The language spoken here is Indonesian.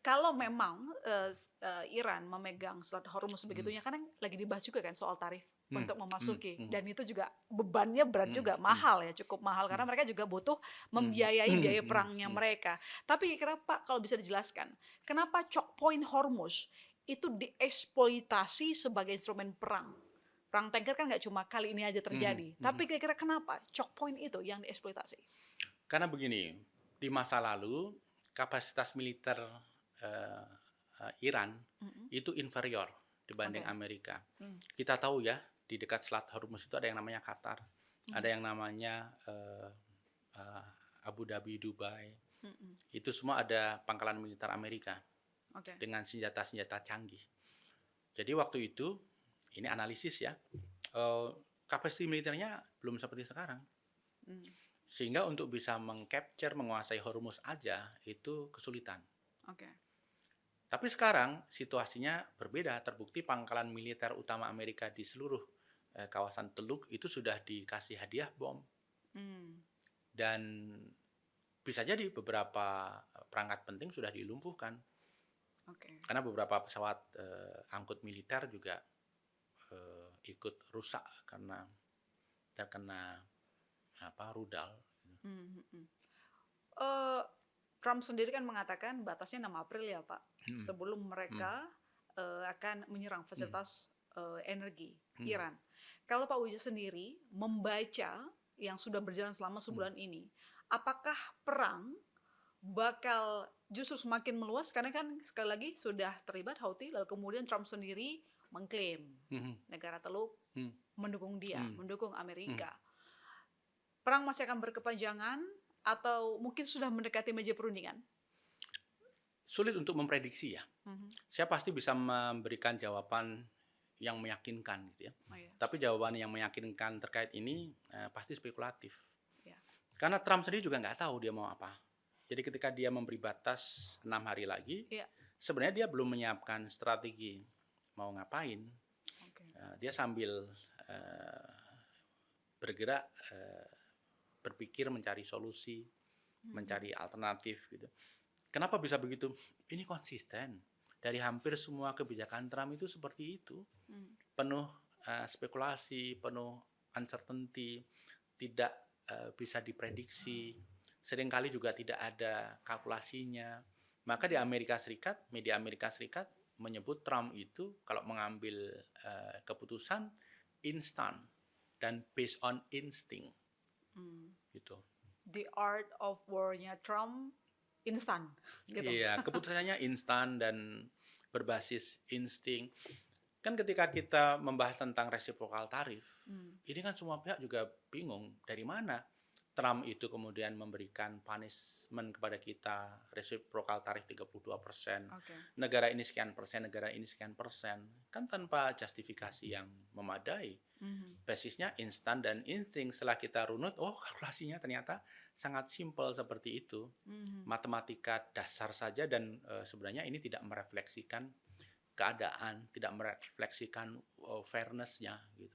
kalau memang Iran memegang Selat Hormuz Hmm, sebegitunya, kan lagi dibahas juga kan soal tarif hmm, untuk hmm, memasuki, hmm, dan itu juga bebannya berat hmm, juga, hmm, mahal ya, cukup mahal karena hmm, mereka juga butuh hmm, membiayai hmm, biaya hmm, perangnya hmm. mereka. Tapi kenapa, kalau bisa dijelaskan, kenapa choke point Hormuz itu dieksploitasi sebagai instrumen perang? Perang tanker kan nggak cuma kali ini aja Mhm, terjadi, mhm. tapi kira-kira kenapa choke point itu yang dieksploitasi? Karena begini, di masa lalu kapasitas militer eh, Iran Mm-mm. itu inferior dibanding Oke. Amerika. Mm. Kita tahu ya, di dekat Selat Hormuz itu ada yang namanya Qatar, ada Mhm. yang namanya eh, Abu Dhabi, Dubai. Mm-mm. Itu semua ada pangkalan militer Amerika Oke. dengan senjata-senjata canggih. Jadi waktu itu, ini analisis ya, eh, kapasitas militernya belum seperti sekarang. Mm. Sehingga untuk bisa mengcapture, menguasai Hormuz aja itu kesulitan. Oke. Tapi sekarang situasinya berbeda. Terbukti pangkalan militer utama Amerika di seluruh kawasan Teluk itu sudah dikasih hadiah bom. Mm. Dan bisa jadi beberapa perangkat penting sudah dilumpuhkan. Oke. Karena beberapa pesawat angkut militer juga ikut rusak karena terkena rudal. Mm, mm. Eh, Trump sendiri kan mengatakan batasnya 6 April ya Pak, Hmm, sebelum hmm, mereka akan menyerang hmm, fasilitas energi hmm, Iran. Kalau Pak Wija sendiri membaca yang sudah berjalan selama hmm. sebulan ini, apakah perang bakal justru semakin meluas, karena kan sekali lagi sudah terlibat Houthi, lalu kemudian Trump sendiri mengklaim Hmm, negara Teluk hmm, mendukung dia, hmm, mendukung hmm. Amerika. Perang masih akan berkepanjangan atau mungkin sudah mendekati meja perundingan? Sulit untuk memprediksi ya. Mhm. Saya pasti bisa memberikan jawaban yang meyakinkan gitu ya. Oh ya, Tapi jawaban yang meyakinkan terkait ini pasti spekulatif. ya. Karena Trump sendiri juga nggak tahu dia mau apa. Jadi ketika dia memberi batas 6 hari lagi, Iya. sebenarnya dia belum menyiapkan strategi mau ngapain. Oke. Dia sambil eh, bergerak, berpikir mencari solusi, Mhm. mencari alternatif gitu. Kenapa bisa begitu? Ini konsisten. Dari hampir semua kebijakan Trump itu seperti itu. Mhm. Penuh spekulasi, penuh uncertainty, tidak bisa diprediksi. Seringkali juga tidak ada kalkulasinya. Maka di Oke. Amerika Serikat, media Amerika Serikat menyebut Trump itu kalau mengambil keputusan instan dan based on instinct Hmm. gitu. The art of war-nya Trump instan, gitu. Iya, keputusannya instan dan berbasis insting. Kan ketika kita membahas tentang reciprocal tarif, Hmm. ini kan semua pihak juga bingung dari mana Trump itu kemudian memberikan punishment kepada kita, reciprocal tarif 32%, Oke. negara ini sekian persen, negara ini sekian persen, kan tanpa justifikasi yang memadai. Mhm. Basisnya instan dan insting. Setelah kita runut, oh kalkulasinya ternyata sangat simpel seperti itu. Mhm. Matematika dasar saja dan sebenarnya ini tidak merefleksikan keadaan, tidak merefleksikan fairness-nya gitu.